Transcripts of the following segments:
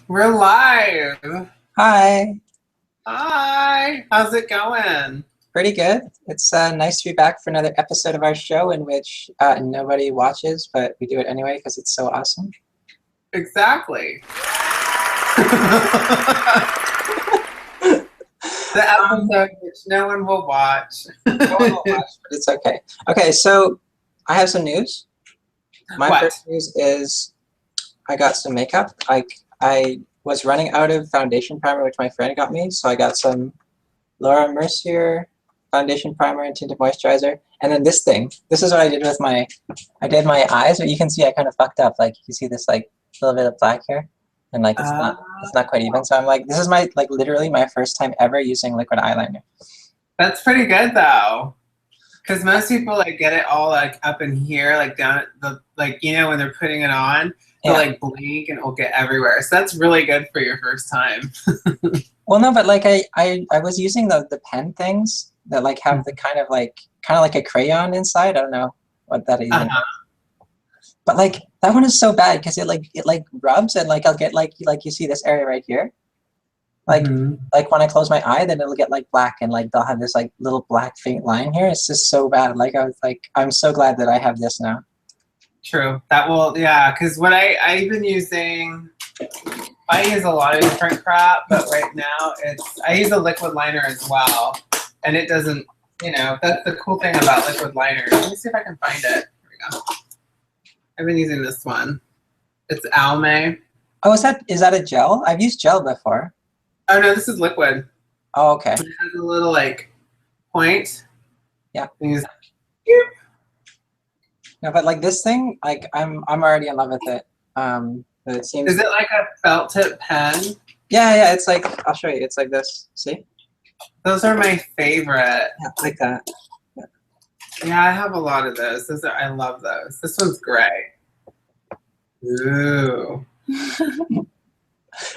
We're live. Hi, Hi. How's it going? pretty good. It's nice to be back for another episode of our show in which nobody watches, but we do it anyway because it's so awesome. Exactly. The Um, episode which no one will watch. no one will watch, but it's okay. Okay, so I have some news. My What? first news is I got some makeup. I was running out of foundation primer, which my friend got me, so I got some Laura Mercier foundation primer and tinted moisturizer, and then this thing. This is what I did with I did my eyes, but you can see I kind of fucked up. Like you see this like little bit of black here, and like Uh, it's not quite even. So I'm like, this is my like literally my first time ever using liquid eyeliner. that's pretty good though. Because most people like get it all like up in here, like down at the like when they're putting it on, they'll Yeah. like blink and it'll get everywhere. So that's really good for your first time. Well, no, but like I was using the pen things that like have the kind of like a crayon inside. I don't know what that even. Uh-huh. But like that one is so bad because it like rubs and like I'll get like you see this area right here. Like Hmm. like when I close my eye, then it'll get like black and like they'll have this like little black faint line here. It's just so bad. Like I was like, I'm so glad that I have this now. True. That will, yeah. Because what I've been using, I use a lot of different crap, but right now I use a liquid liner as well, and it doesn't. That's the cool thing about liquid liners. Let me see if I can find it. Here we go. I've been using this one. It's Almay. Oh, is that a gel? I've used gel before. Oh no, this is liquid. Oh, okay. It has a little like point. Yeah. And you No, but like this thing, like I'm already in love with it. But it Is seems it like a felt tip pen? yeah, it's like I'll show you. It's like this. See? Those are my favorite. Yeah, like that. Yeah. Yeah, I have a lot of those. I love those. This one's gray. Ooh.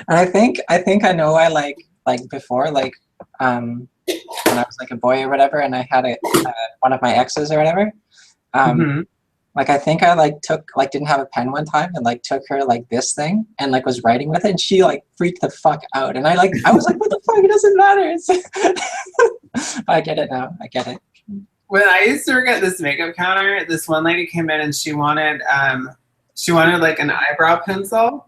And I think I know I like before when I was like a boy or whatever, and I had one of my exes or whatever. Um, Hmm. like I think I like took like didn't have a pen one time and like took her like this thing and like was writing with it, and she like freaked the fuck out, and I was like, what the fuck? It doesn't matter. I get it now. I get it. When I used to work at this makeup counter, this one lady came in and she wanted like an eyebrow pencil.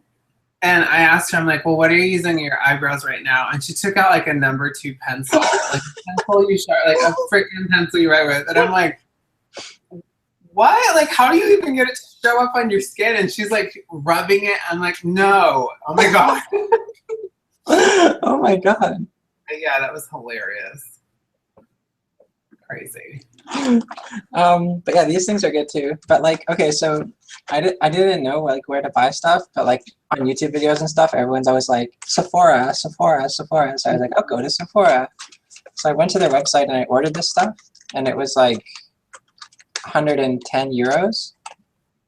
And I asked her, I'm like, well, what are you using in your eyebrows right now? And she took out like a number 2 pencil, like a pencil you sharp, like a freaking pencil you write with. And I'm like, what? Like, how do you even get it to show up on your skin? And she's like rubbing it. I'm like, no. Oh my God. Oh my god. But yeah, that was hilarious. Crazy. But yeah, these things are good too. But like, okay, so I didn't know like where to buy stuff, but like on YouTube videos and stuff, everyone's always like Sephora, Sephora, Sephora. So I was like, I'll go to Sephora. So I went to their website and I ordered this stuff, and it was like 110 euros.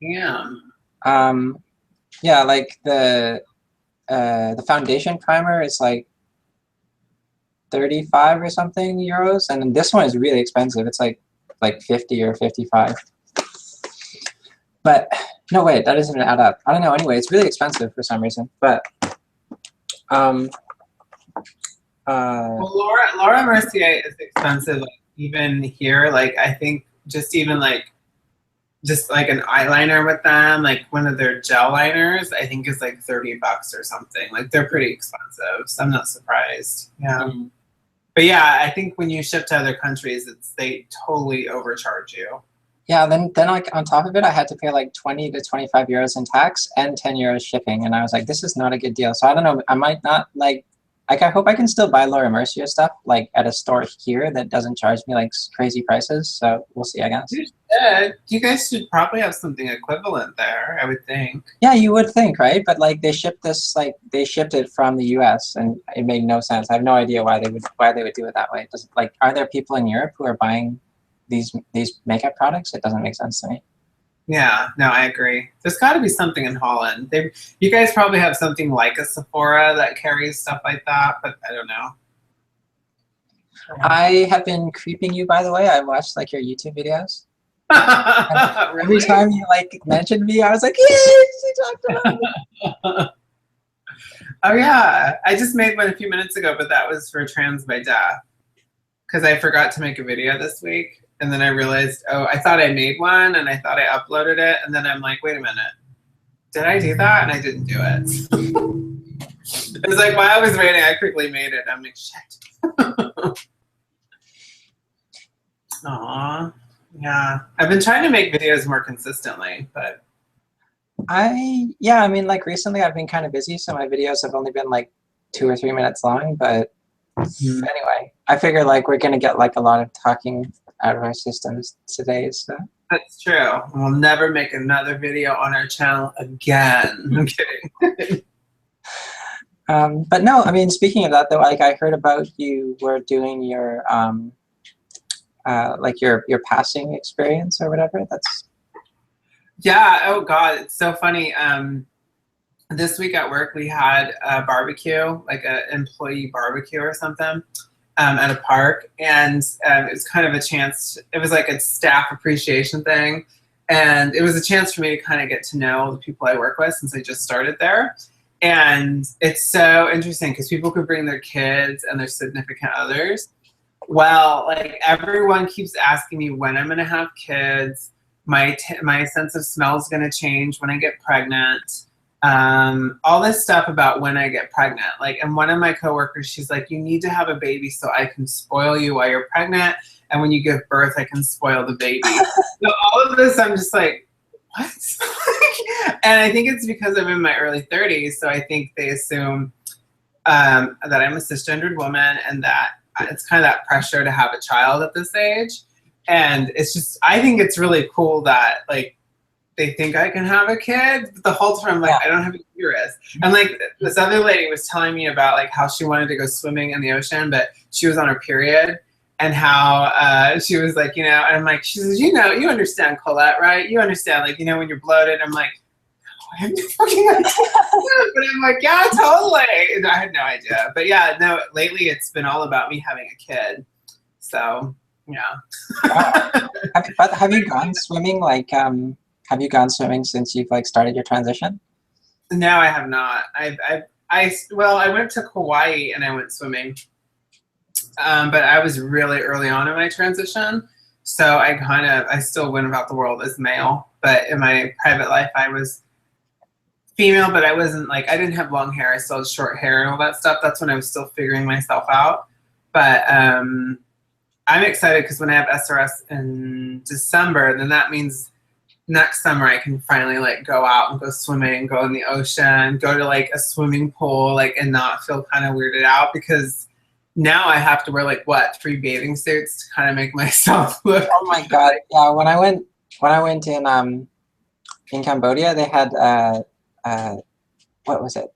Yeah. Um, yeah, like the foundation primer is like 35 or something euros, and then this one is really expensive. It's like 50 or 55. But no, wait, that doesn't add up. I don't know. Anyway, it's really expensive for some reason. But um, uh, Well, Laura Mercier is expensive, like, even here. Like, I think just like an eyeliner with them, like one of their gel liners, I think is like $30 or something. Like they're pretty expensive, so I'm not surprised. Yeah, mm, but yeah, I think when you ship to other countries, they totally overcharge you. yeah, then like on top of it, I had to pay like 20 to 25 euros in tax and 10 euros shipping, and I was like, this is not a good deal. So I don't know. I might not like I hope I can still buy Laura Mercier stuff like at a store here that doesn't charge me like crazy prices. So we'll see, I guess. You should. You guys should probably have something equivalent there, I would think. Yeah, you would think, right? But like they shipped it from the US and it made no sense. I have no idea why they would do it that way. It doesn't like are there people in Europe who are buying these makeup products? It doesn't make sense to me. Yeah, no, I agree. There's got to be something in Holland. You guys probably have something like a Sephora that carries stuff like that, but I don't know. I have been creeping you, by the way. I watched like your YouTube videos. And every Really? time you like mentioned me, I was like, yay, she talked about me. Oh yeah, I just made one a few minutes ago, but that was for Trans by Death because I forgot to make a video this week, and then I realized, oh, I thought I made one and I thought I uploaded it, and then I'm like, wait a minute, did I do that? And I didn't do it. It was like while I was waiting, I quickly made it. I'm like, shit. Aw, yeah. I've been trying to make videos more consistently, but Yeah, I mean, like recently I've been kind of busy, so my videos have only been like 2 or 3 minutes long. But anyway, I figure like we're gonna get like a lot of talking out of our systems today. So that's true. We'll never make another video on our channel again. I'm kidding. but no, I mean, speaking of that though, like I heard about you were doing your like your passing experience or whatever. That's Yeah. Oh God, it's so funny. This week at work we had a barbecue, like an employee barbecue or something, at a park, and it was kind of a chance. It was like a staff appreciation thing, and it was a chance for me to kind of get to know the people I work with since I just started there. And it's so interesting because people could bring their kids and their significant others. Well, like everyone keeps asking me when I'm going to have kids. My sense of smell is going to change when I get pregnant. All this stuff about when I get pregnant. Like, and one of my coworkers, she's like, you need to have a baby so I can spoil you while you're pregnant. And when you give birth, I can spoil the baby. So all of this, I'm just like, what? And I think it's because I'm in my early 30s. So I think they assume that I'm a cisgendered woman and that it's kind of that pressure to have a child at this age. And it's just, I think it's really cool that like they think I can have a kid, but the whole time I'm like, I don't have a uterus. And like this other lady was telling me about like how she wanted to go swimming in the ocean, but she was on her period, and how she was like, you know, and I'm like, she says, you know, you understand, Colette, right? You understand, like, you know, when you're bloated. I'm like, I have no fucking idea. But I'm like, yeah, totally. And I had no idea. But yeah, no, lately it's been all about me having a kid. So yeah. wow. Have you gone swimming? Like, have you gone swimming since you've like started your transition? No, I have not. Well, I went to Hawaii and I went swimming, but I was really early on in my transition, so I still went about the world as male. But in my private life, I was female, but I wasn't like, I didn't have long hair. I still had short hair and all that stuff. That's when I was still figuring myself out. But I'm excited because when I have SRS in December, then that means next summer I can finally like go out and go swimming, go in the ocean, go to like a swimming pool, like, and not feel kind of weirded out, because now I have to wear like what, 3 bathing suits to kind of make myself look. Oh my god! Yeah, when I went in Cambodia, they had what was it?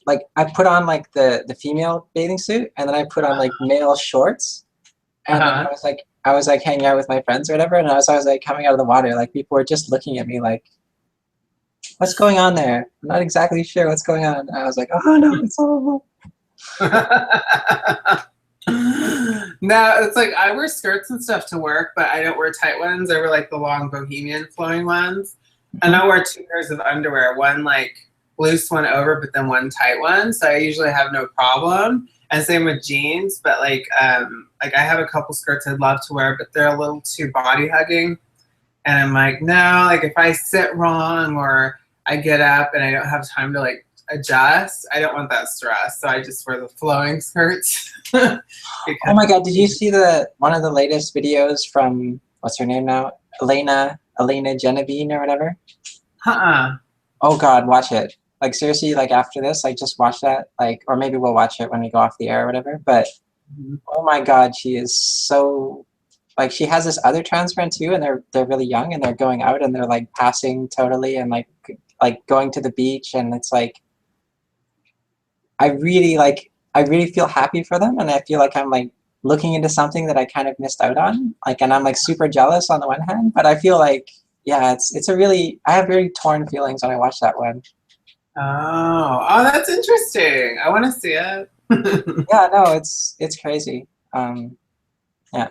Like I put on like the female bathing suit, and then I put on like male shorts, and then I was like hanging out with my friends or whatever, and I was like coming out of the water, like people were just looking at me like, what's going on there? I'm not exactly sure what's going on. And I was like, oh no, it's horrible. No, it's like I wear skirts and stuff to work, but I don't wear tight ones. I wear like the long bohemian flowing ones. And I wear 2 pairs of underwear, one like loose one over, but then one tight one. So I usually have no problem. And same with jeans, but like I have a couple skirts I'd love to wear, but they're a little too body hugging. And I'm like, no, like if I sit wrong or I get up and I don't have time to like adjust, I don't want that stress. So I just wear the flowing skirts. Oh my god, did you see one of the latest videos from, what's her name now? Elena Genevieve or whatever? Oh god, watch it. Like seriously, like after this, like just watch that, like, or maybe we'll watch it when we go off the air or whatever. But oh my god, she is so, like, she has this other trans friend too, and they're really young, and they're going out and they're like passing totally, and like going to the beach, and it's like I really feel happy for them, and I feel like I'm like looking into something that I kind of missed out on, like, and I'm like super jealous on the one hand, but I feel like, yeah, it's a really, I have very torn feelings when I watch that one. Oh, that's interesting. I want to see it. Yeah, no, it's crazy. Yeah,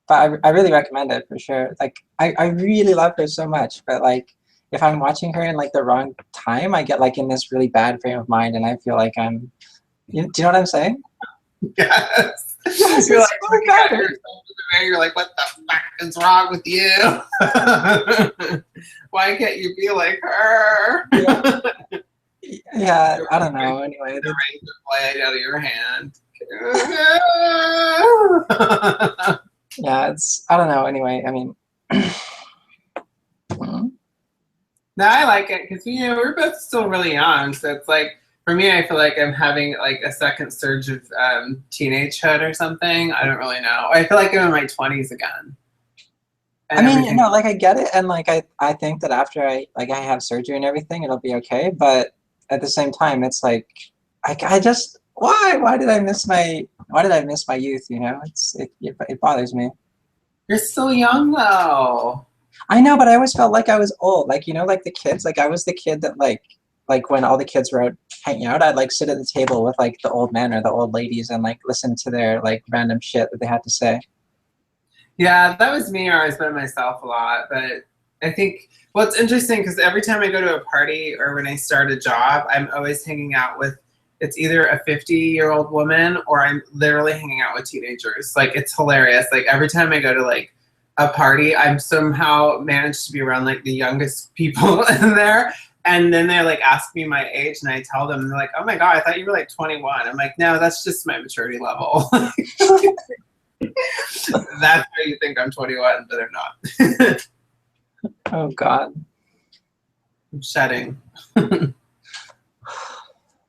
but I really recommend it for sure. Like I really love her so much, but like if I'm watching her in like the wrong time, I get like in this really bad frame of mind, and I feel like do you know what I'm saying? Yes. Yes, You're it's like really looking at bad. yourself in the mirror, you're like, what the fuck is wrong with you? Why can't you be like her? Yeah, yeah, You're I don't know. Anyway, the razor blade out of your hand. yeah, I don't know. Anyway, I mean, No, I like it because we're both still really young, so it's like for me, I feel like I'm having like a second surge of teenagehood or something. I don't really know. I feel like I'm in my 20s again. And I mean, everything. no, like I get it, and like I think that after I have surgery and everything, it'll be okay. But at the same time, it's like I just why did I miss my youth? You know, it bothers me. You're still young though. I know, but I always felt like I was old. Like, you know, like the kids, like I was the kid that like when all the kids were out hanging out, I'd like sit at the table with like the old men or the old ladies and like listen to their like random shit that they had to say. Yeah, that was me, or I was by myself a lot. But I think it's interesting because every time I go to a party or when I start a job, I'm always hanging out with it's either a 50-year-old woman or I'm literally hanging out with teenagers. Like it's hilarious. Like every time I go to like a party, I'm somehow managed to be around like the youngest people in there. And then they like ask me my age and I tell them, and they're like, oh my God, I thought you were like 21. I'm like, no, that's just my maturity level. That's why you think I'm 21, but I'm not. Oh God. I'm shedding.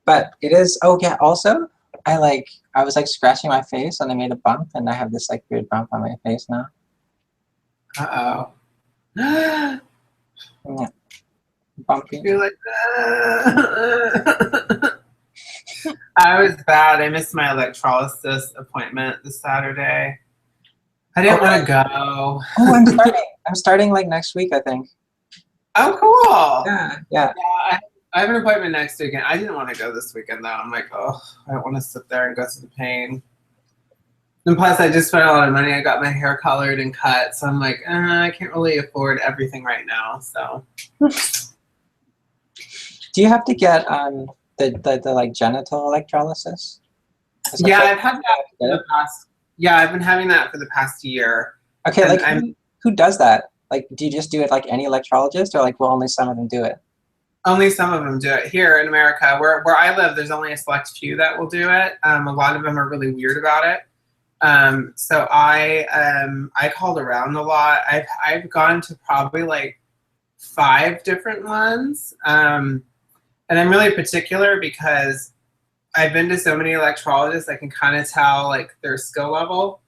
But it is, oh yeah, also, I was like scratching my face and I made a bump and I have this like weird bump on my face now. Uh-oh. Yeah. Bumpy. You're like, I was bad. I missed my electrolysis appointment this Saturday. I didn't want to go. Oh, I'm starting like next week, I think. Oh, cool. Yeah, yeah. Yeah, I have an appointment next weekend. I didn't want to go this weekend though. I'm like, oh, I don't want to sit there and go through the pain. And plus, I just spent a lot of money. I got my hair colored and cut, so I'm like, I can't really afford everything right now. So, Do you have to get the like genital electrolysis? yeah, I've had that for the past. Yeah, I've been having that for the past year. Okay, And like who does that? Like, do you just do it like any electrologist, or like will only some of them do it? Only some of them do it here in America. Where I live, there's only a select few that will do it. A lot of them are really weird about it. So I called around a lot. I've gone to probably like 5 different ones. And I'm really particular because I've been to so many electrologists, I can kind of tell like their skill level.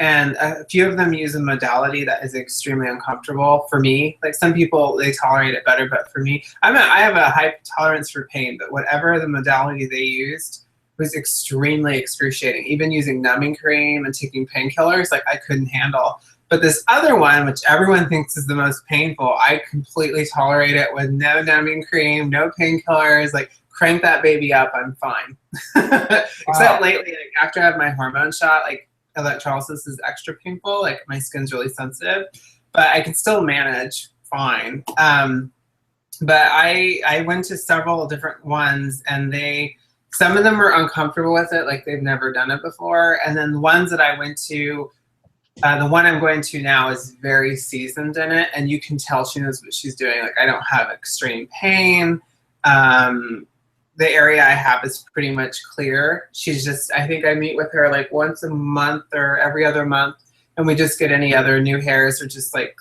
And a few of them use a modality that is extremely uncomfortable for me. Like some people, they tolerate it better, but for me, I have a high tolerance for pain, but whatever the modality they used was extremely excruciating. Even using numbing cream and taking painkillers, like I couldn't handle. But this other one, which everyone thinks is the most painful, I completely tolerate it with no numbing cream, no painkillers, like crank that baby up, I'm fine. Except lately, like after I have my hormone shot, like electrolysis is extra painful, like my skin's really sensitive, but I can still manage fine. But I went to several different ones and some of them were uncomfortable with it, like they've never done it before. And then the ones that I went to, the one I'm going to now is very seasoned in it, and you can tell she knows what she's doing. Like I don't have extreme pain. The area I have is pretty much clear. I think I meet with her like once a month or every other month, and we just get any other new hairs or just like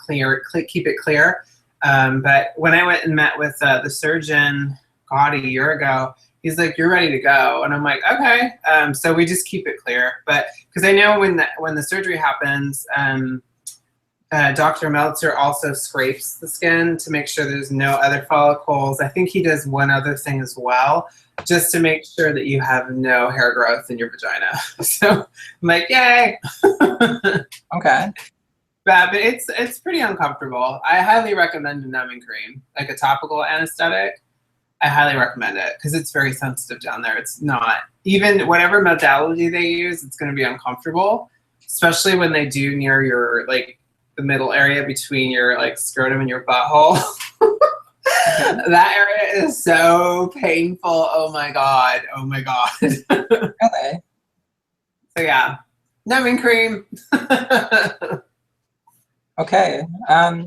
keep it clear. But when I went and met with the surgeon, God, a year ago, he's like, "You're ready to go," and I'm like, "Okay." So we just keep it clear, but because I know when the surgery happens, Dr. Meltzer also scrapes the skin to make sure there's no other follicles. I think he does one other thing as well, just to make sure that you have no hair growth in your vagina. So I'm like, yay. Okay. But it's pretty uncomfortable. I highly recommend a numbing cream, like a topical anesthetic. I highly recommend it because it's very sensitive down there. It's not, even whatever modality they use, it's going to be uncomfortable, especially when they do near your, like, the middle area between your like scrotum and your butthole. That area is so painful. Oh my god. Oh my god. Really? So yeah, numbing cream. Okay.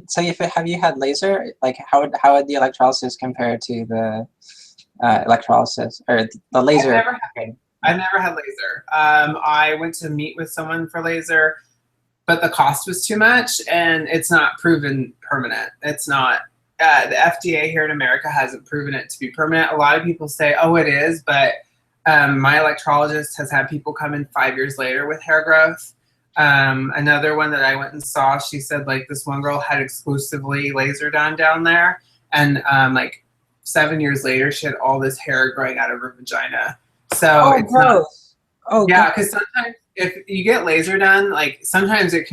So have you had laser? Like, how would the electrolysis compare to the electrolysis or the laser? I've never had laser. I went to meet with someone for laser, but the cost was too much, and it's not proven permanent. It's not. The FDA here in America hasn't proven it to be permanent. A lot of people say, "Oh, it is," but my electrologist has had people come in 5 years later with hair growth. Another one that I went and saw, she said like this one girl had exclusively laser done down there, and like 7 years later, she had all this hair growing out of her vagina. So it's gross. yeah, because sometimes if you get laser done, like sometimes it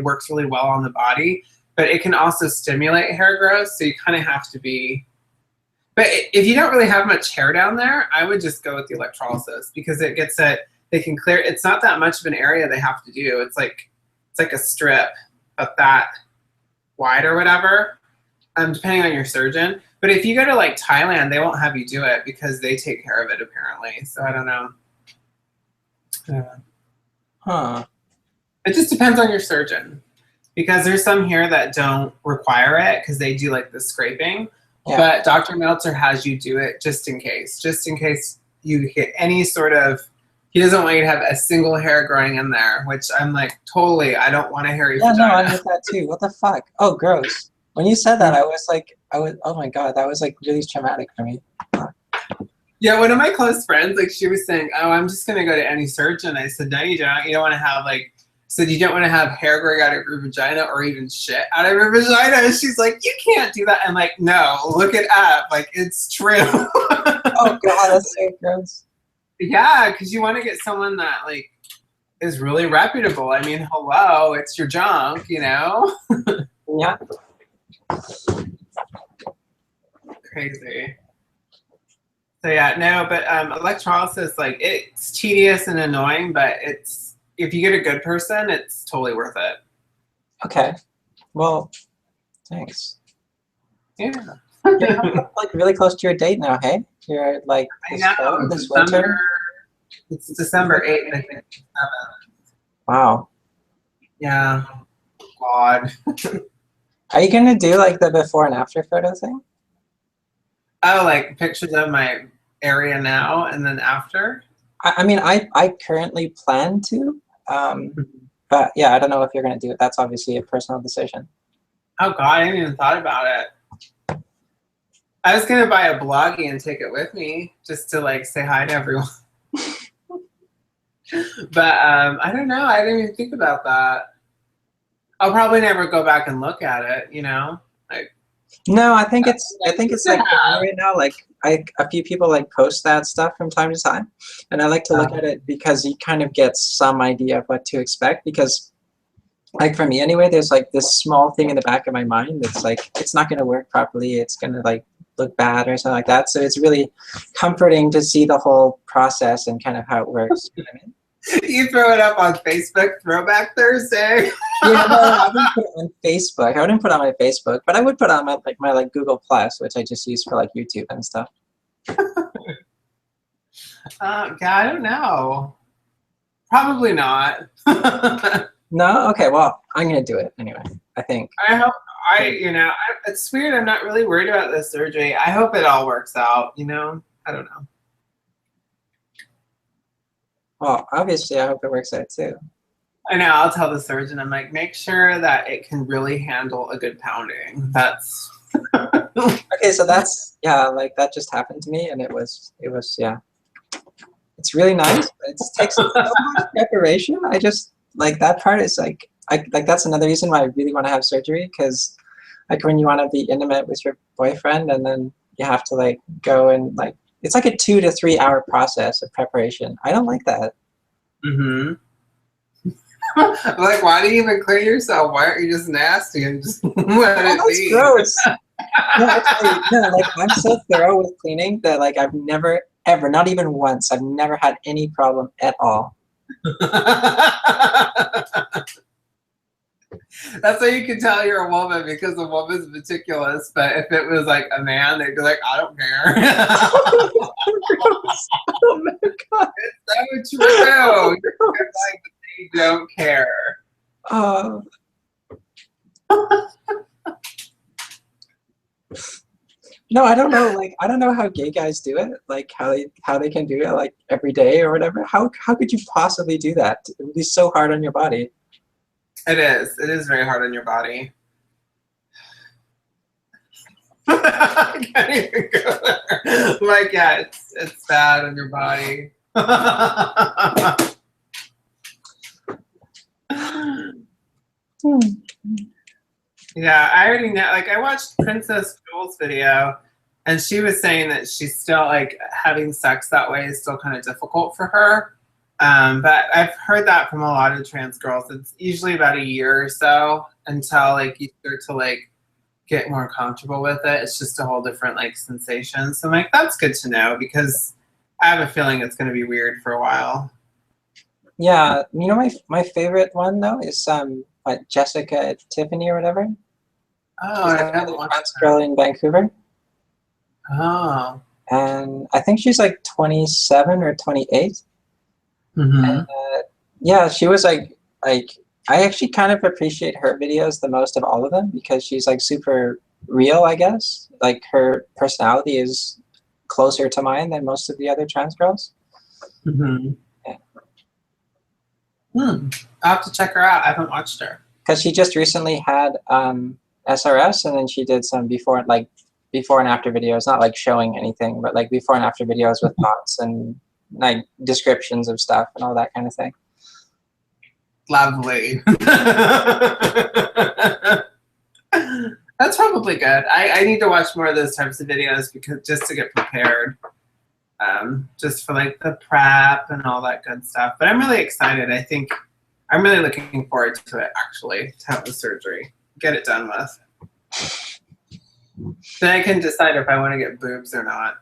works really well on the body, but it can also stimulate hair growth. So you kind of have to be. But if you don't really have much hair down there, I would just go with the electrolysis because it gets it. They can clear. It's not that much of an area they have to do. It's like a strip, but that wide or whatever, depending on your surgeon. But if you go to like Thailand, they won't have you do it because they take care of it apparently. So I don't know. Huh. It just depends on your surgeon because there's some here that don't require it because they do like the scraping. Yeah. But Dr. Meltzer has you do it just in case you get any sort of. He doesn't want you to have a single hair growing in there, which I'm like, totally, I don't want a hairy vagina. Yeah, no, I get that too. What the fuck? Oh, gross. When you said that, oh my god, that was like really traumatic for me. Yeah, one of my close friends, like she was saying, oh, I'm just going to go to any surgeon. I said, no, you don't. You don't want to have you don't want to have hair growing out of your vagina or even shit out of your vagina. And she's like, you can't do that. I'm like, no, look it up. Like, it's true. Oh god, that's so gross. Yeah, because you want to get someone that like is really reputable. I mean, hello, it's your junk, you know? Yeah. Crazy. So yeah, no, but electrolysis, like it's tedious and annoying, but if you get a good person, it's totally worth it. Okay. Well, thanks. Yeah. You're like really close to your date now, hey? You're like this winter. It's December 8th, I think. Wow. Yeah. God. Are you gonna do like the before and after photo thing? Oh, like pictures of my area now and then after? I mean, I currently plan to, but yeah, I don't know if you're gonna do it. That's obviously a personal decision. Oh God, I hadn't even thought about it. I was gonna buy a bloggie and take it with me just to like say hi to everyone. But I don't know. I didn't even think about that. I'll probably never go back and look at it. You know, like. No, I think it's like right now. Like a few people like post that stuff from time to time, and I like to look at it because you kind of get some idea of what to expect. Because, like for me anyway, there's like this small thing in the back of my mind that's like it's not going to work properly. It's going to like look bad or something like that. So it's really comforting to see the whole process and kind of how it works. You know what I mean? You throw it up on Facebook Throwback Thursday. Yeah, no, I wouldn't put it on Facebook. I wouldn't put it on my Facebook, but I would put it on my Google Plus, which I just use for like YouTube and stuff. Yeah, I don't know. Probably not. No, okay. Well, I'm gonna do it anyway. I think. I hope. It's weird. I'm not really worried about the surgery. I hope it all works out. You know, I don't know. Well, obviously, I hope it works out too. I know. I'll tell the surgeon. I'm like, make sure that it can really handle a good pounding. That's okay. So that's like that just happened to me, and it was yeah. It's really nice. But it takes so much preparation. I just like that part is like that's another reason why I really want to have surgery because like when you want to be intimate with your boyfriend and then you have to like go and like. It's like a 2 to 3 hour process of preparation. I don't like that. Mm-hmm. Like, why do you even clean yourself? Why aren't you just nasty and just let it be? Gross. No, actually, no, like I'm so thorough with cleaning that like I've never ever, not even once, I've never had any problem at all. That's how you can tell you're a woman because a woman's meticulous. But if it was like a man, they'd be like, I don't care. Oh my god. It's so true. Like they don't care. Uh, no, I don't know. Like, I don't know how gay guys do it. Like, how they can do it like every day or whatever. How could you possibly do that? It would be so hard on your body. It is. It is very hard on your body. I can't even go there. Like, yeah, it's bad on your body. Yeah, I already know. Like, I watched Princess Jewel's video, and she was saying that she's still like having sex that way is still kind of difficult for her. But I've heard that from a lot of trans girls. It's usually about a year or so until like you start to like get more comfortable with it. It's just a whole different like sensation. So I'm like, that's good to know because I have a feeling it's going to be weird for a while. Yeah, you know my favorite one though is what, Jessica Tiffany or whatever. Oh, She's I like haven't a watched trans girl in Vancouver, that. Oh. and I think she's like 27 or 28. Mm-hmm. Yeah, she was like I actually kind of appreciate her videos the most of all of them because she's like super real, I guess. Like her personality is closer to mine than most of the other trans girls. Mm-hmm. Yeah. I'll have to check her out. I haven't watched her. Because she just recently had SRS, and then she did some before and after videos, not like showing anything, but like before and after videos with thoughts and like descriptions of stuff and all that kind of thing. Lovely. That's probably good. I need to watch more of those types of videos because just to get prepared. Just for like the prep and all that good stuff. But I'm really excited. I think I'm really looking forward to it actually, to have the surgery. Get it done with. Then I can decide if I want to get boobs or not.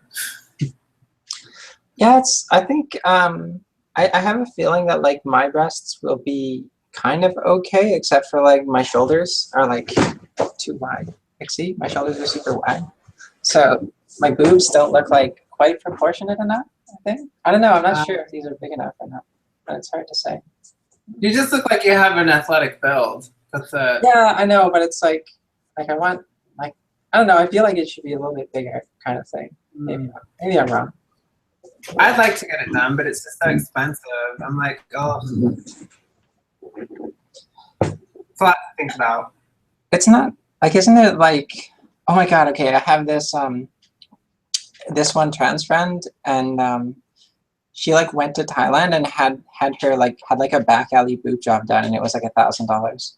Yeah, I think I have a feeling that like my breasts will be kind of okay, except for like my shoulders are like too wide. Like see, my shoulders are super wide. So my boobs don't look like quite proportionate enough, I think. I don't know, I'm not sure if these are big enough or not, but it's hard to say. You just look like you have an athletic build. That's it. Yeah, I know, but it's like I want like I don't know, I feel like it should be a little bit bigger kind of thing. Maybe I'm wrong. I'd like to get it done, but it's just so expensive. I'm like, oh. It's a lot to think about. It's not like, isn't it like, oh my god, okay, I have this this one trans friend, and she like went to Thailand and had like a back alley boob job done, and it was like $1,000.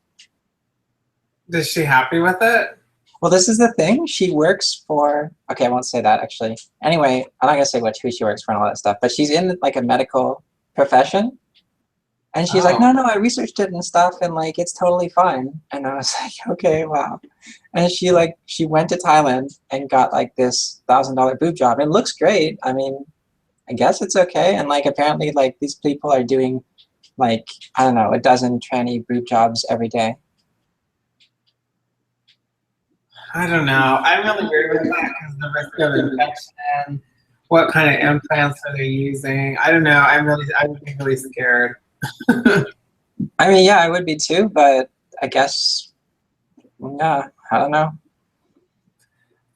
Is she happy with it? Well, this is the thing. She works for, okay, I won't say that actually. Anyway, I'm not gonna say who she works for and all that stuff, but she's in like a medical profession. And she's like, no, I researched it and stuff, and like it's totally fine. And I was like, okay, wow. And she went to Thailand and got like this $1,000 boob job. It looks great. I mean, I guess it's okay. And like apparently like these people are doing like, I don't know, a dozen tranny boob jobs every day. I don't know. I'm really weird with that because the risk of infection, what kind of implants are they using? I don't know. I would be really scared. I mean, yeah, I would be too, but I guess, yeah, I don't know.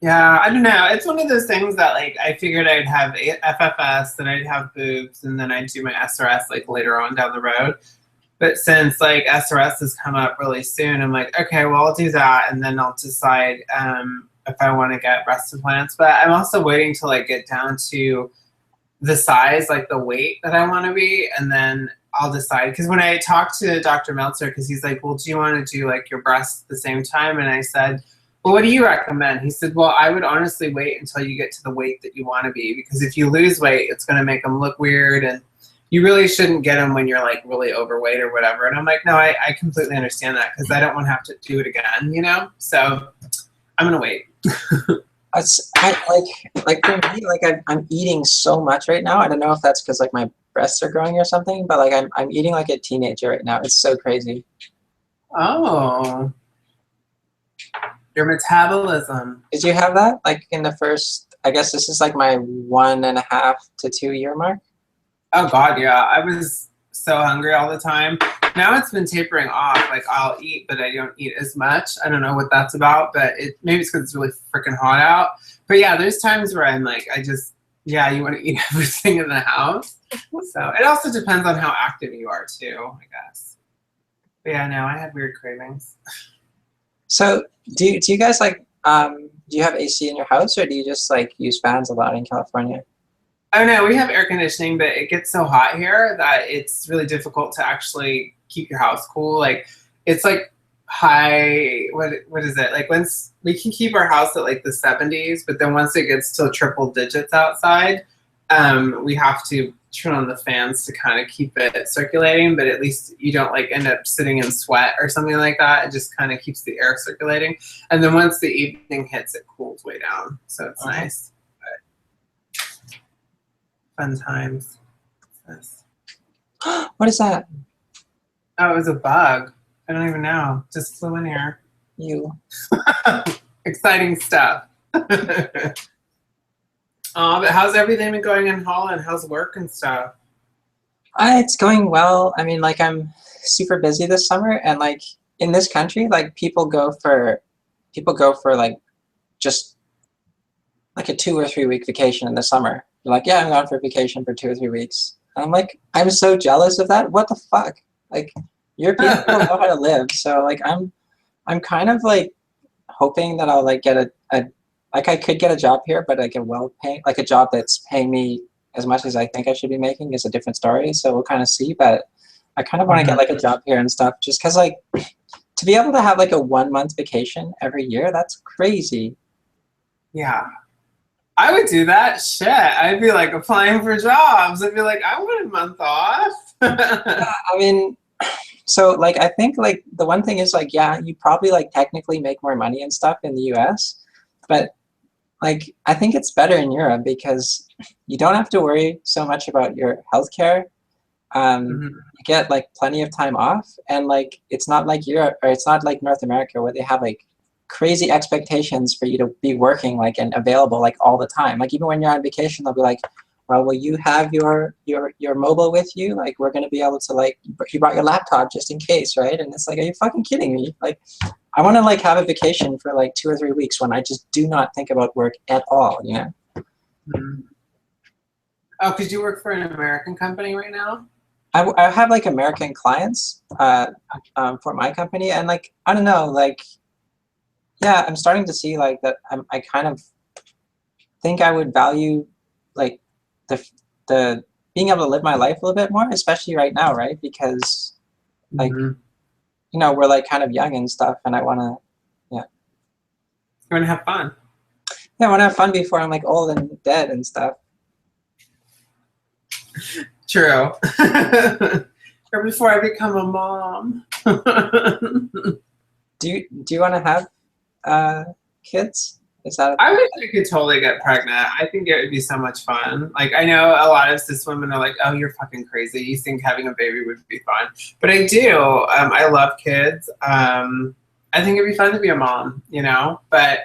Yeah, I don't know. It's one of those things that like I figured I'd have FFS, then I'd have boobs, and then I'd do my SRS like later on down the road. But since like SRS has come up really soon, I'm like, okay, well I'll do that, and then I'll decide if I want to get breast implants. But I'm also waiting to like get down to the size, like the weight that I want to be, and then I'll decide. Because when I talked to Dr. Meltzer, because he's like, well, do you want to do like your breasts at the same time? And I said, well, what do you recommend? He said, well, I would honestly wait until you get to the weight that you want to be, because if you lose weight, it's going to make them look weird, and you really shouldn't get them when you're like really overweight or whatever. And I'm like, no, I completely understand that, because I don't want to have to do it again, you know? So I'm going to wait. Like for me, like I'm eating so much right now. I don't know if that's because like my breasts are growing or something, but like I'm eating like a teenager right now. It's so crazy. Oh, your metabolism. Did you have that? Like in the first, I guess this is like my 1.5 to 2 year mark. Oh God, yeah. I was so hungry all the time. Now it's been tapering off. Like I'll eat, but I don't eat as much. I don't know what that's about, but maybe it's because it's really freaking hot out. But yeah, there's times where I'm like, yeah, you want to eat everything in the house. So it also depends on how active you are too, I guess. But yeah, no, I had weird cravings. So do you guys like do you have AC in your house, or do you just like use fans a lot in California? Oh no, we have air conditioning, but it gets so hot here that it's really difficult to actually keep your house cool. Like it's like high, what is it? Like once we can keep our house at like the 70s, but then once it gets to triple digits outside, we have to turn on the fans to kind of keep it circulating, but at least you don't like end up sitting in sweat or something like that. It just kind of keeps the air circulating. And then once the evening hits, it cools way down. So it's nice. Fun times. Yes. What is that? Oh, it was a bug. I don't even know. Just flew in here. You. Exciting stuff. But how's everything been going in Holland? How's work and stuff? It's going well. I mean, like I'm super busy this summer, and like in this country, like people go for like just like a 2 or 3 week vacation in the summer. They're like, yeah, I'm going for vacation for 2 or 3 weeks. And I'm like, I'm so jealous of that. What the fuck? Like European people know how to live, so like I'm kind of like hoping that I'll like get a like I could get a job here, but like a job that's paying me as much as I think I should be making is a different story. So we'll kind of see. But I kind of want to get like a job here and stuff, just because like to be able to have like a 1 month vacation every year, that's crazy. Yeah. I would do that. Shit. I'd be like applying for jobs. I'd be like, I want a month off. I mean, so like I think like the one thing is like, yeah, you probably like technically make more money and stuff in the US, but like I think it's better in Europe because you don't have to worry so much about your healthcare. You get like plenty of time off, and like it's not like Europe, or it's not like North America where they have like crazy expectations for you to be working like and available like all the time. Like even when you're on vacation, they'll be like, well, will you have your mobile with you? Like we're gonna be able to like you brought your laptop just in case, right? And it's like, are you fucking kidding me? Like I want to like have a vacation for like 2 or 3 weeks when I just do not think about work at all, you know? Mhm. Oh, because you work for an American company right now? I have like American clients for my company, and like I don't know, like yeah, I'm starting to see like that. I kind of think I would value like the being able to live my life a little bit more, especially right now, right? Because like you know we're like kind of young and stuff, and I want to You want to have fun. yeah, I want to have fun before I'm like old and dead and stuff. True. Or before I become a mom. Do you want to have kids? Is that I wish I could totally get pregnant. I think it would be so much fun. Like I know a lot of cis women are like, "Oh, you're fucking crazy. You think having a baby would be fun?" But I do. I love kids. I think it'd be fun to be a mom, you know. But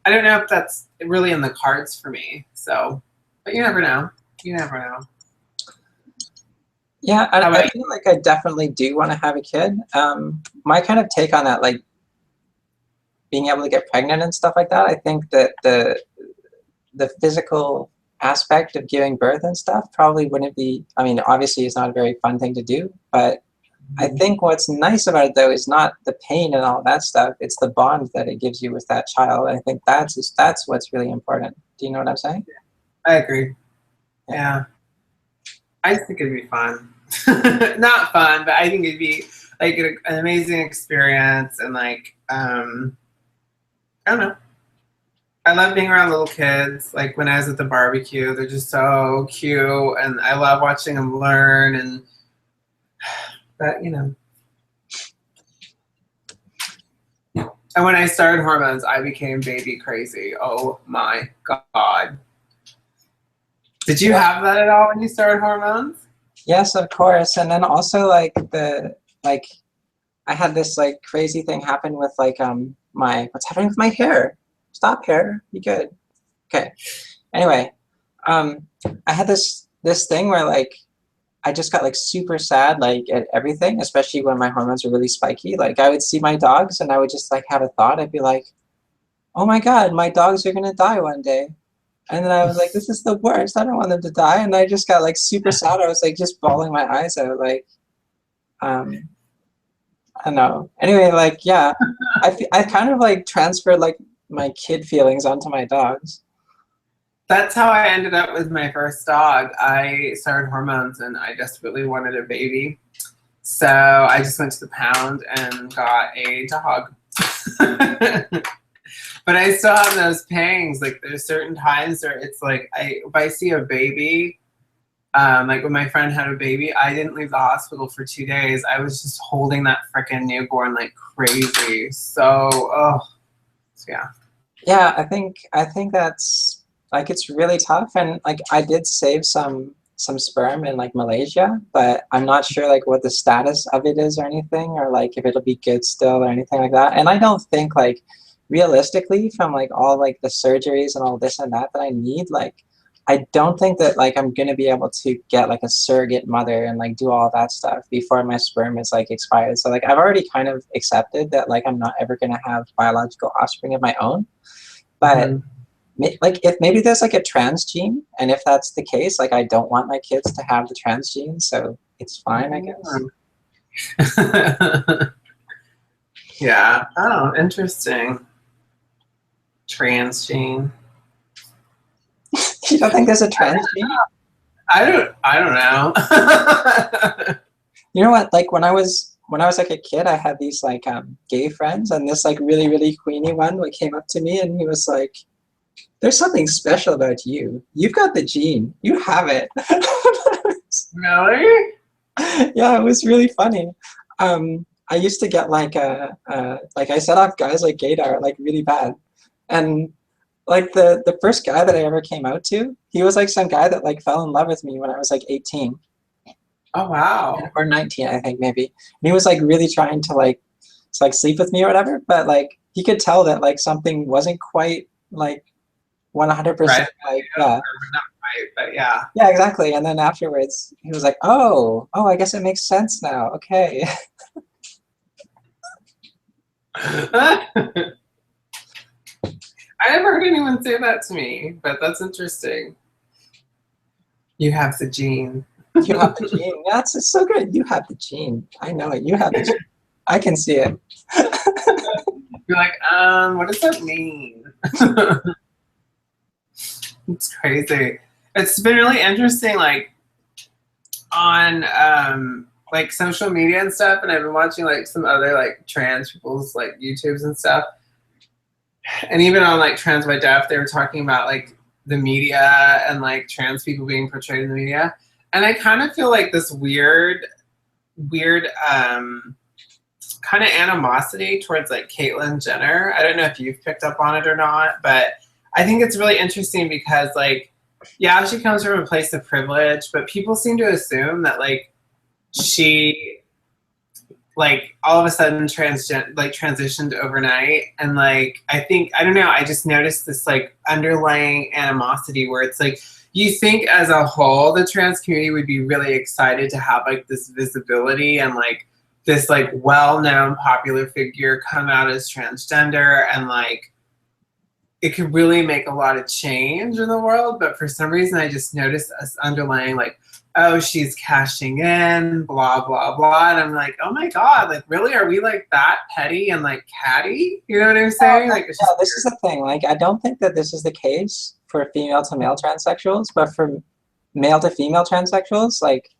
I don't know if that's really in the cards for me. So, but you never know. You never know. Yeah, I feel like I definitely do want to have a kid. My kind of take on that, like being able to get pregnant and stuff like that, I think that the physical aspect of giving birth and stuff probably wouldn't be, I mean, obviously it's not a very fun thing to do, but I think what's nice about it though is not the pain and all that stuff, it's the bond that it gives you with that child. I think that's what's really important. Do you know what I'm saying? I agree. Yeah. I think it'd be fun. Not fun, but I think it'd be like an amazing experience, and like I don't know. I love being around little kids. Like when I was at the barbecue, they're just so cute, and I love watching them learn. And but you know, and when I started hormones, I became baby crazy. Oh my god! Did you have that at all when you started hormones? Yes, of course. And then also like I had this like crazy thing happen with like my what's happening with my hair? Stop hair, be good. Okay. Anyway, um, I had this thing where like I just got like super sad like at everything, especially when my hormones were really spiky. Like I would see my dogs and I would just like have a thought. I'd be like, oh my God, my dogs are gonna die one day. And then I was like, this is the worst. I don't want them to die. And I just got like super sad. I was like just bawling my eyes out. Like, um, I don't know. Anyway, like, yeah, I kind of like transferred like my kid feelings onto my dogs. That's how I ended up with my first dog. I started hormones and I desperately wanted a baby. So I just went to the pound and got a dog. But I still have those pangs. Like there's certain times where it's like if I see a baby, like when my friend had a baby, I didn't leave the hospital for 2 days. I was just holding that freaking newborn like crazy. So, yeah. Yeah, I think that's like it's really tough. And like I did save some sperm in like Malaysia, but I'm not sure like what the status of it is or anything, or like if it'll be good still or anything like that. And I don't think like realistically from like all like the surgeries and all this and that I need, like I don't think that like I'm gonna be able to get like a surrogate mother and like do all that stuff before my sperm is like expired. So like I've already kind of accepted that like I'm not ever gonna have biological offspring of my own. But Mhm. like if maybe there's like a trans gene, and if that's the case, like I don't want my kids to have the trans gene, so it's fine, I guess. Yeah. Oh, interesting. Transgene. You don't think there's a trans gene? I don't know. You know what? Like when I was like a kid, I had these like gay friends, and this like really really queenie one like came up to me, and he was like, "There's something special about you. You've got the gene. You have it." Really? Yeah, it was really funny. I used to get like like I set off guys like gaydar like really bad, and like the first guy that I ever came out to, he was like some guy that like fell in love with me when I was like 18 Oh wow. or 19, I think maybe. And he was like really trying to like sleep with me or whatever, but like he could tell that like something wasn't quite like Right. 100% like Yeah. yeah. Or not right, but yeah. Yeah, exactly. And then afterwards, he was like, "Oh, I guess it makes sense now. Okay." I never heard anyone say that to me, but that's interesting. You have the gene. You have the gene. Yeah, it's so good. You have the gene. I know it. You have the gene. I can see it. You're like, what does that mean? It's crazy. It's been really interesting, on like social media and stuff, and I've been watching like some other like trans people's like YouTubes and stuff. And even on like Trans by Deaf, they were talking about like the media and like trans people being portrayed in the media. And I kind of feel like this weird kind of animosity towards like Caitlyn Jenner. I don't know if you've picked up on it or not, but I think it's really interesting because like, yeah, she comes from a place of privilege, but people seem to assume that like she like all of a sudden transitioned overnight. And like I think, I don't know, I just noticed this like underlying animosity where it's like you think as a whole the trans community would be really excited to have like this visibility and like this like well-known popular figure come out as transgender, and like it could really make a lot of change in the world. But for some reason I just noticed us underlying like, oh, she's cashing in, blah, blah, blah. And I'm like, oh my God, like really? Are we like that petty and like catty? You know what I'm saying? Like it's Yeah, just this is the thing. Like, I don't think that this is the case for female to male transsexuals, but for male to female transsexuals, like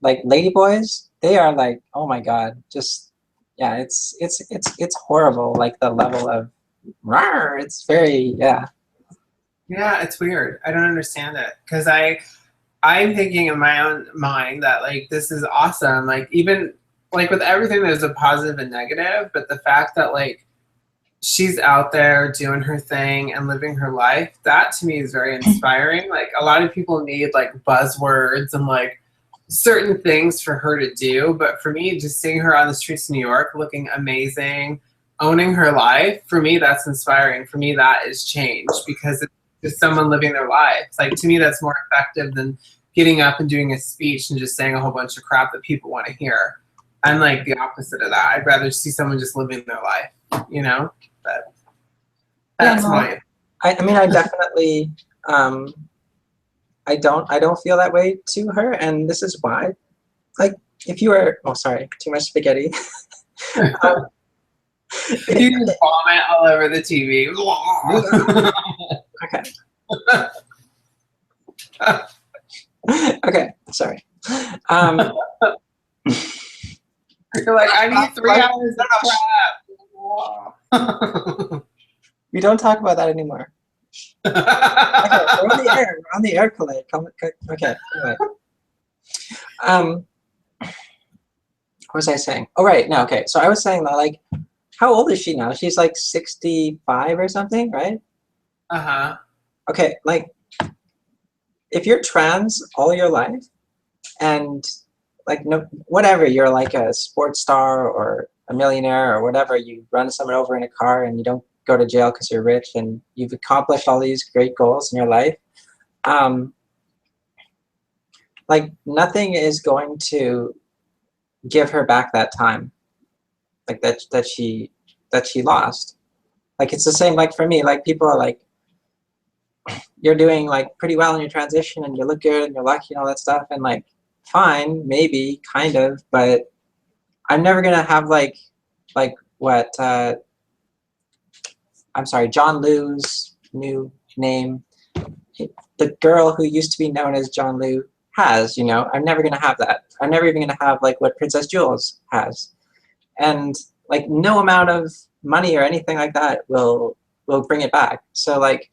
ladyboys, they are like, oh my God, just yeah, it's horrible. Like the level of, rawr, it's very yeah. yeah, it's weird. I don't understand it. Cause I'm thinking in my own mind that like this is awesome. Like even like with everything there's a positive and negative, but the fact that like she's out there doing her thing and living her life, that to me is very inspiring. Like a lot of people need like buzzwords and like certain things for her to do, but for me, just seeing her on the streets of New York looking amazing, owning her life, for me, that's inspiring. For me, that is change because it's just someone living their life. It's like, to me, that's more effective than getting up and doing a speech and just saying a whole bunch of crap that people want to hear. I'm like the opposite of that. I'd rather see someone just living their life, you know? But that's my. I mean, I definitely, I don't feel that way to her, and this is why. Like, if you were, oh, sorry, too much spaghetti. You just vomit all over the TV. Okay. Okay, sorry. You're like, I need 3 hours of crap. We don't talk about that anymore. Okay, we're on the air. We're on the air, Colette. Okay, anyway. What was I saying? Oh, right. No, okay. So I was saying that, like, how old is she now? She's like 65 or something, right? Uh-huh. Okay, like, if you're trans all your life and, like, no, whatever, you're like a sports star or a millionaire or whatever, you run someone over in a car and you don't go to jail because you're rich and you've accomplished all these great goals in your life, like, nothing is going to give her back that time, like that she lost. Like, it's the same, like, for me, like, people are like, you're doing like pretty well in your transition and you look good and you're lucky and all that stuff, and like, fine, maybe, kind of, but I'm never gonna have like what I'm sorry, John Liu's new name, the girl who used to be known as John Liu has, you know. I'm never gonna have that. I'm never even gonna have like what Princess Jules has. And like, no amount of money or anything like that will bring it back. So like,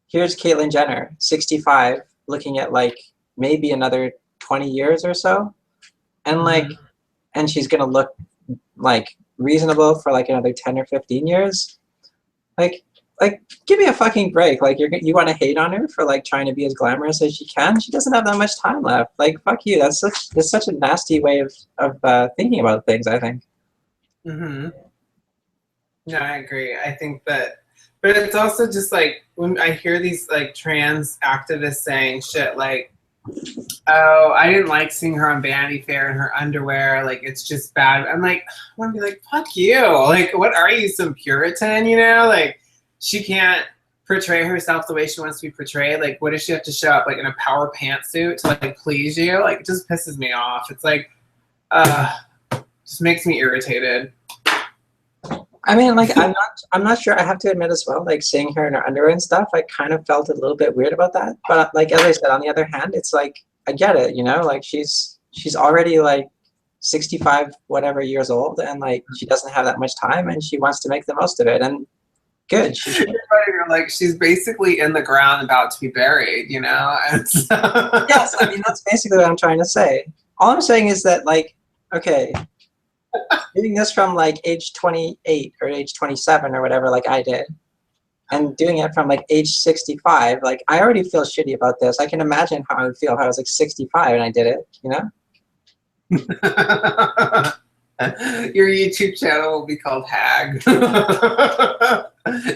here's Caitlyn Jenner, 65, looking at like maybe another 20 years or so, and like, and she's gonna look like reasonable for like another 10 or 15 years. Like, give me a fucking break. Like, you want to hate on her for like trying to be as glamorous as she can? She doesn't have that much time left. Like, fuck you. That's such a nasty way of thinking about things, I think. No, I agree. I think that, but it's also just like when I hear these like trans activists saying shit like, oh, I didn't like seeing her on Vanity Fair in her underwear. Like, it's just bad. I'm like, I want to be like, fuck you. Like, what are you, some Puritan, you know? Like, she can't portray herself the way she wants to be portrayed. Like, what does she have to show up like in a power pantsuit to like please you? Like, it just pisses me off. It's like, just makes me irritated. I mean, like, I'm not sure. I have to admit as well, like, seeing her in her underwear and stuff, I kind of felt a little bit weird about that. But like, as I said, on the other hand, it's like, I get it, you know, like, she's already like 65 whatever years old, and like, she doesn't have that much time and she wants to make the most of it, and good. You're like, she's basically in the ground about to be buried, you know? Yes, I mean, that's basically what I'm trying to say. All I'm saying is that, like, okay, doing this from like age 28 or age 27 or whatever, like I did, and doing it from like age 65, like, I already feel shitty about this. I can imagine how I would feel if I was like 65 and I did it, you know? Your YouTube channel will be called Hag.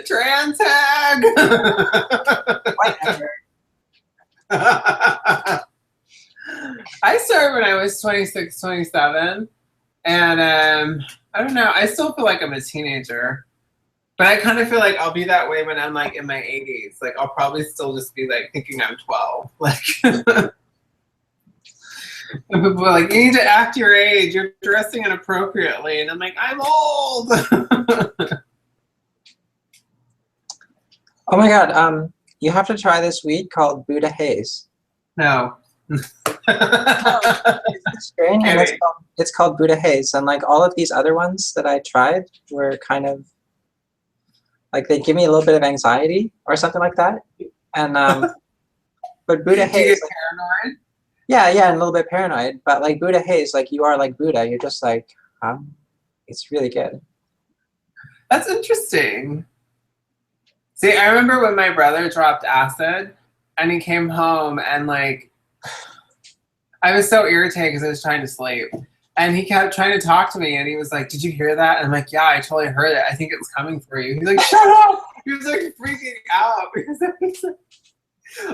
Trans Hag. Whatever. I started when I was 26, 27. And I don't know. I still feel like I'm a teenager. But I kind of feel like I'll be that way when I'm like in my 80s. Like, I'll probably still just be like thinking I'm 12. Like, and people are like, you need to act your age. You're dressing inappropriately. And I'm like, I'm old. Oh my God. You have to try this weed called Buddha Haze. No. It's strange, and it's called Buddha Haze, and like, all of these other ones that I tried were kind of like, they give me a little bit of anxiety or something like that. And but Buddha Haze, Do you get like, paranoid? yeah, and a little bit paranoid, but like, Buddha Haze, like, you are like Buddha. You're just like, it's really good. That's interesting. See, I remember when my brother dropped acid and he came home and like, I was so irritated because I was trying to sleep. And he kept trying to talk to me, and he was like, "Did you hear that?" And I'm like, "Yeah, I totally heard it. I think it's coming for you." He's like, "Shut up!" He was like freaking out because I was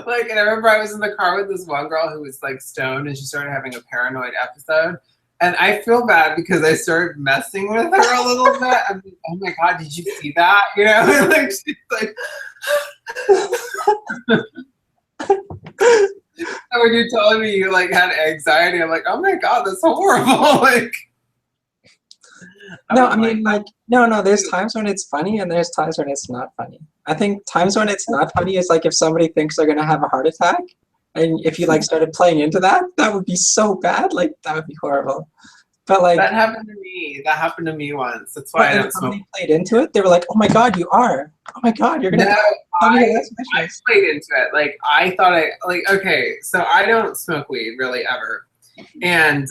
like, and I remember I was in the car with this one girl who was like stoned, and she started having a paranoid episode. And I feel bad because I started messing with her a little bit. I'm like, "Oh my god, did you see that?" You know, and like she's like. And when you're telling me you like had anxiety, I'm like, oh my god, that's horrible. Like, No, I mean, like, no, there's times when it's funny and there's times when it's not funny. I think times when it's not funny is like if somebody thinks they're gonna have a heart attack, and if you like started playing into that, that would be so bad. Like that would be horrible. But like that happened to me. That happened to me once. That's why I don't smoke. When they played into it, they were like, "Oh my god, you are! Oh my god, you're gonna." No, I I played into it. Like I thought okay, so I don't smoke weed really ever, and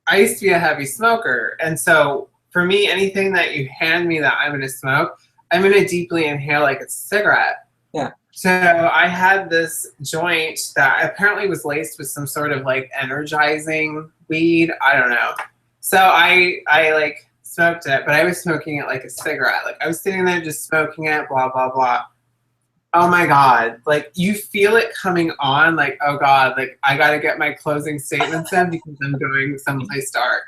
I used to be a heavy smoker, and so for me, anything that you hand me that I'm gonna smoke, I'm gonna deeply inhale like it's a cigarette. Yeah. So I had this joint that apparently was laced with some sort of like energizing weed. I don't know. So I like smoked it, but I was smoking it like a cigarette. Like I was sitting there just smoking it, blah, blah, blah. Oh my God. Like you feel it coming on, like, oh God, like I got to get my closing statements in because I'm going someplace dark.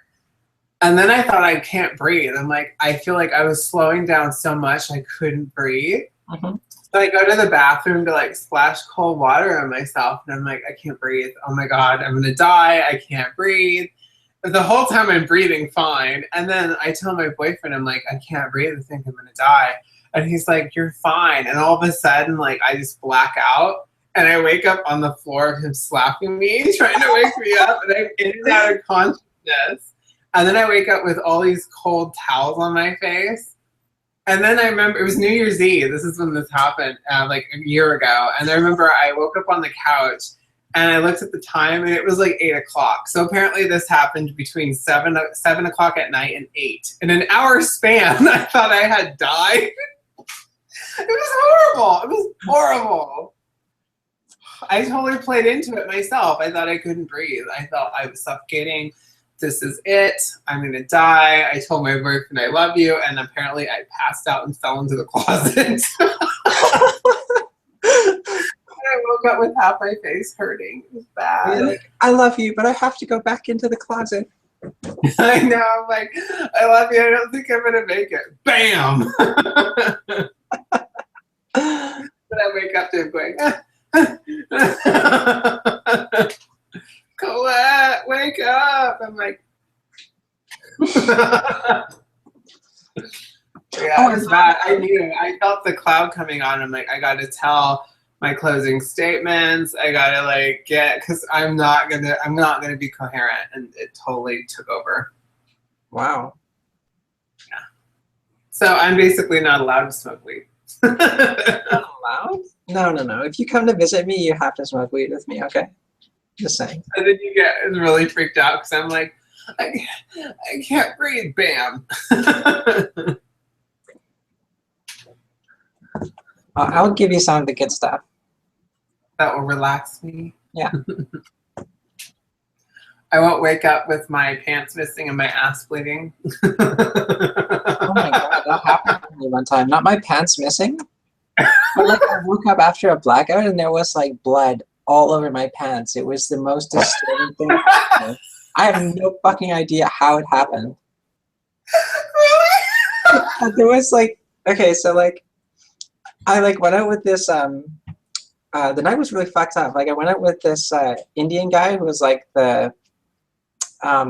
And then I thought I can't breathe. I'm like, I feel like I was slowing down so much I couldn't breathe. Mm-hmm. So I go to the bathroom to like splash cold water on myself, and I'm like, I can't breathe. Oh my God, I'm gonna die. I can't breathe. But the whole time I'm breathing fine. And then I tell my boyfriend, I'm like, I can't breathe. I think I'm gonna die. And he's like, you're fine. And all of a sudden, like I just black out, and I wake up on the floor of him slapping me, trying to wake me up, and I'm in and out of consciousness. And then I wake up with all these cold towels on my face. And then I remember it was New Year's Eve. This is when this happened, like a year ago. And I remember I woke up on the couch and I looked at the time and it was like 8 o'clock. So apparently this happened between 7 o'clock at night and 8. In an hour span, I thought I had died. It was horrible. It was horrible. I totally played into it myself. I thought I couldn't breathe. I thought I was suffocating. This is it. I'm going to die. I told my boyfriend I love you, and apparently I passed out and fell into the closet. I woke up with half my face hurting. It was bad. Like, I love you, but I have to go back into the closet. I know. I'm like, I love you. I don't think I'm going to make it. Bam! Then I wake up to him going, Colette, wake up. I'm like, yeah, it was bad. I knew it. I felt the cloud coming on. I'm like, I got to tell my closing statements. I got to like because I'm not going to be coherent. And it totally took over. Wow. Yeah. So I'm basically not allowed to smoke weed. Not allowed? No. If you come to visit me, you have to smoke weed with me, okay? Just saying. And then you get really freaked out because I'm like, I can't breathe. Bam. I'll give you some of the good stuff. That will relax me. Yeah. I won't wake up with my pants missing and my ass bleeding. Oh my God, that happened to me one time. Not my pants missing, but like I woke up after a blackout and there was like blood all over my pants. It was the most disturbing thing. I have no fucking idea how it happened. Really? There was like, okay, so like, I like went out with this, the night was really fucked up. Like I went out with this Indian guy who was like the, how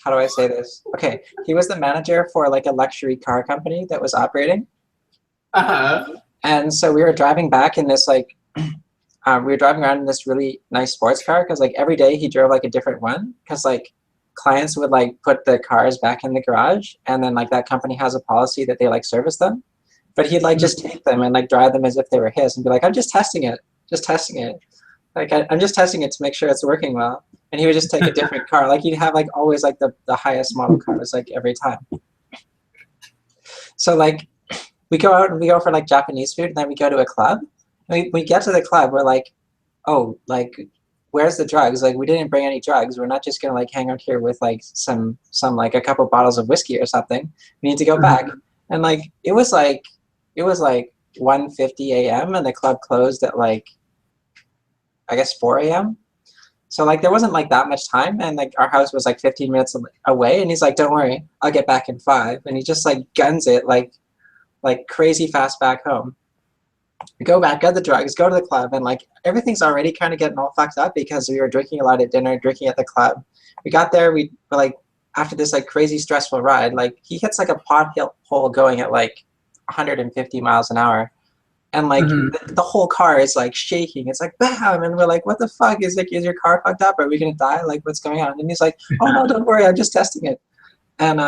do I say this? Okay, he was the manager for like a luxury car company that was operating. Uh-huh. And so we were driving back in this like, we were driving around in this really nice sports car because like every day he drove like a different one because like clients would like put the cars back in the garage and then like that company has a policy that they like service them, but he'd like just take them and like drive them as if they were his and be like, I'm just testing it. Like I'm just testing it to make sure it's working well. And he would just take a different car. Like he'd have like always like the highest model cars like every time. So like we go out and we go for like Japanese food and then we go to a club. We get to the club, we're like, oh, like where's the drugs? Like, we didn't bring any drugs. We're not just gonna like hang out here with like some like a couple bottles of whiskey or something. We need to go back. And like it was like 1:50 a.m. and the club closed at like I guess 4 a.m. So like there wasn't like that much time, and like our house was like 15 minutes away, and he's like, "Don't worry, I'll get back in 5." And he just like guns it like crazy fast back home. We go back, get the drugs, go to the club, and like everything's already kind of getting all fucked up because we were drinking a lot at dinner, drinking at the club. We got there, we were like after this like crazy stressful ride, like he hits like a pothole going at like 150 miles an hour. And like the whole car is like shaking. It's like bam, and we're like, "What the fuck is like? Is your car fucked up? Are we gonna die? Like, what's going on?" And he's like, "Oh no, don't worry, I'm just testing it." And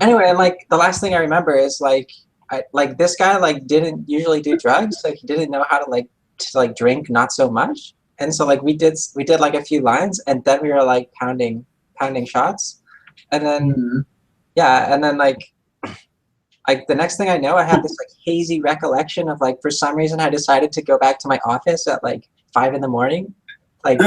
anyway, and like the last thing I remember is like this guy like didn't usually do drugs. Like he didn't know how to drink not so much. And so like we did like a few lines, and then we were like pounding shots, and then yeah, and then like the next thing I know, I had this like hazy recollection of like for some reason I decided to go back to my office at like 5 a.m. like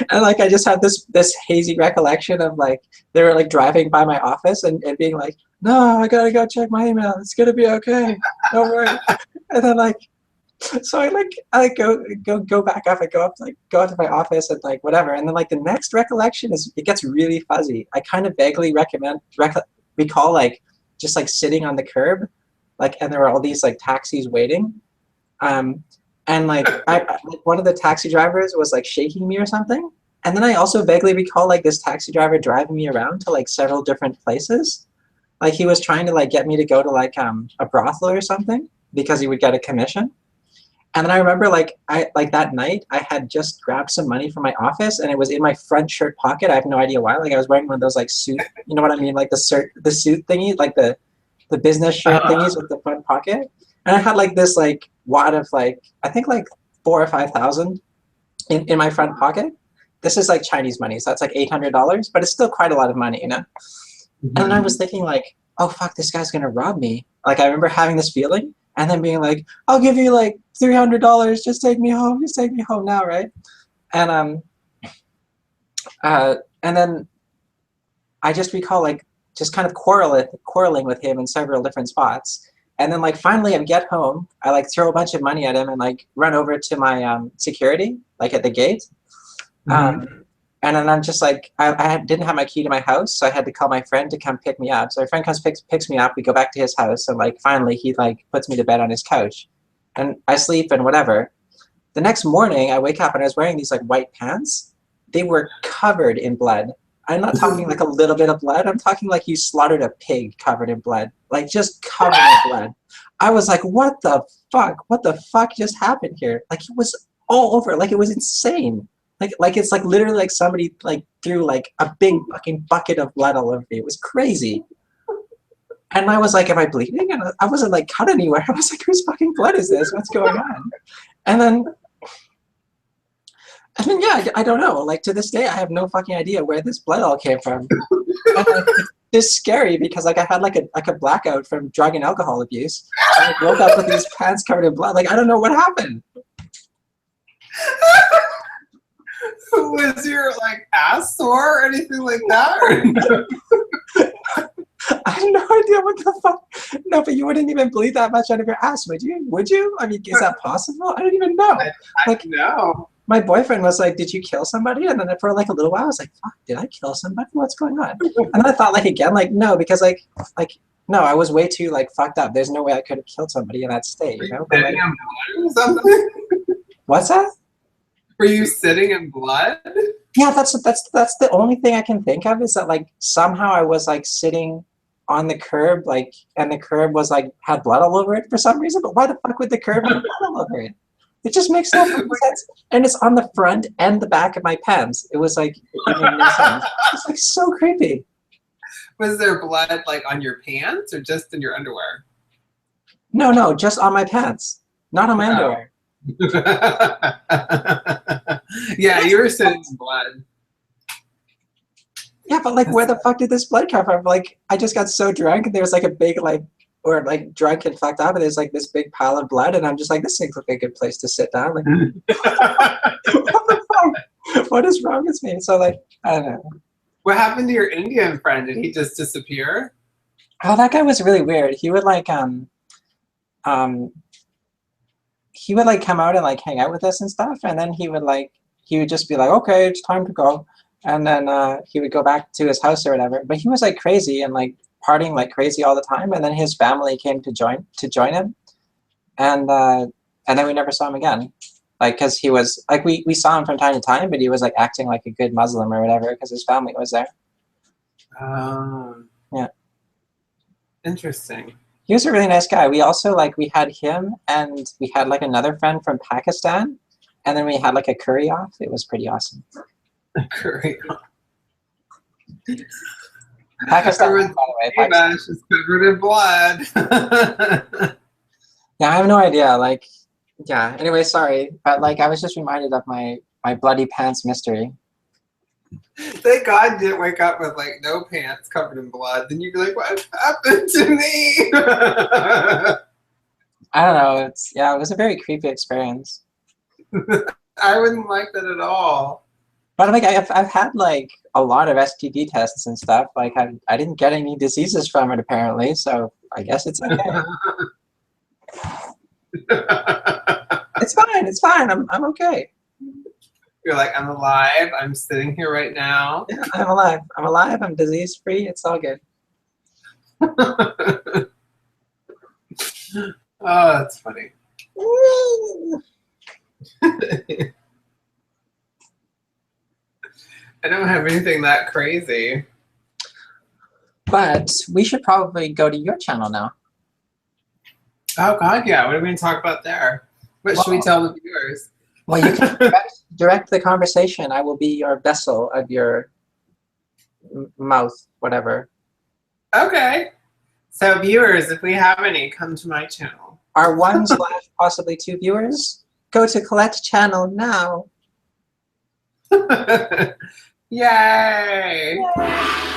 and like I just had this hazy recollection of like they were like driving by my office and being like, "No, I gotta go check my email. It's gonna be okay. Don't worry." And then like so I go back up. I go up to my office and like whatever. And then like the next recollection is it gets really fuzzy. I kind of vaguely recall like just like sitting on the curb, like, and there were all these like taxis waiting, and like one of the taxi drivers was like shaking me or something. And then I also vaguely recall like this taxi driver driving me around to like several different places. Like he was trying to like get me to go to like a brothel or something because he would get a commission. And then I remember like that night I had just grabbed some money from my office and it was in my front shirt pocket. I have no idea why. Like I was wearing one of those like suit, you know what I mean? Like the suit thingy, like the business shirt thingies with the front pocket. And I had like this like wad of like, I think like 4,000 or 5,000 in my front pocket. This is like Chinese money. So that's like $800, but it's still quite a lot of money, you know? And then I was thinking like, oh fuck, this guy's gonna rob me. Like I remember having this feeling. And then being like, "I'll give you like $300. Just take me home. Just take me home now, right?" And then I just recall like just kind of quarreling with him in several different spots. And then like finally I get home. I like throw a bunch of money at him and like run over to my security like at the gate. And then I'm just like, I didn't have my key to my house, so I had to call my friend to come pick me up. So my friend comes, picks me up, we go back to his house, and like finally he like puts me to bed on his couch. And I sleep and whatever. The next morning I wake up and I was wearing these like white pants. They were covered in blood. I'm not talking like a little bit of blood, I'm talking like you slaughtered a pig covered in blood. Like just covered in blood. I was like, what the fuck? What the fuck just happened here? Like it was all over, like it was insane. Like it's like literally like somebody like threw like a big fucking bucket of blood all over me. It was crazy. And I was like, am I bleeding? And I wasn't like cut anywhere. I was like, whose fucking blood is this? What's going on? And then yeah, I don't know. Like to this day, I have no fucking idea where this blood all came from. And, like, it's scary because like I had like a blackout from drug and alcohol abuse. And I woke up with these pants covered in blood. Like I don't know what happened. Was your like ass sore or anything like that? I have no idea what the fuck. No, but you wouldn't even bleed that much out of your ass, would you? Would you? I mean, is that possible? I don't even know. I know. My boyfriend was like, "Did you kill somebody?" And then for like a little while, I was like, "Fuck, did I kill somebody? What's going on?" And then I thought like again, like no, because like no, I was way too like fucked up. There's no way I could have killed somebody in that state, you know? But, like, something? What's that? Were you sitting in blood? Yeah, that's the only thing I can think of is that like somehow I was like sitting on the curb, like, and the curb was like had blood all over it for some reason. But why the fuck would the curb have blood all over it? It just makes no sense. And it's on the front and the back of my pants. It was like it made no sense. It's like so creepy. Was there blood like on your pants or just in your underwear? No, just on my pants, not on my underwear. Yeah, you were sitting in blood. Yeah, but like where the fuck did this blood come from? Like I just got so drunk and there was like a big like or like drunk and fucked up, and there's like this big pile of blood, and I'm just like, this seems like a good place to sit down. Like, what the fuck? What is wrong with me? So like, I don't know. What happened to your Indian friend? Did he just disappear? Oh, that guy was really weird. He would like he would like come out and like hang out with us and stuff, and then he would just be like, okay, it's time to go, and then he would go back to his house or whatever. But he was like crazy and like partying like crazy all the time, and then his family came to join him, and then we never saw him again. Like, because he was like, we saw him from time to time, but he was like acting like a good Muslim or whatever because his family was there. Yeah. Interesting. He was a really nice guy. We also like, we had him, and we had like another friend from Pakistan, and then we had like a curry off. It was pretty awesome. Curry. Pakistan, by the way. Pakistan. Is covered in blood. Yeah, I have no idea. Like, yeah. Anyway, sorry, but like, I was just reminded of my bloody pants mystery. Thank God you didn't wake up with like no pants covered in blood. Then you'd be like, what happened to me? I don't know. It was a very creepy experience. I wouldn't like that at all. But like, I've had like a lot of STD tests and stuff. Like, I didn't get any diseases from it apparently, so I guess it's okay. It's fine. It's fine. I'm okay. You're like, I'm alive. I'm sitting here right now. Yeah, I'm alive. I'm alive. I'm disease free. It's all good. Oh, that's funny. I don't have anything that crazy. But we should probably go to your channel now. Oh God, yeah. What are we going to talk about there? What should we tell the viewers? Well, you can direct the conversation. I will be your vessel of your mouth, whatever. Okay. So viewers, if we have any, come to my channel. Our 1/ possibly 2 viewers, go to Colette's channel now. Yay! Yay.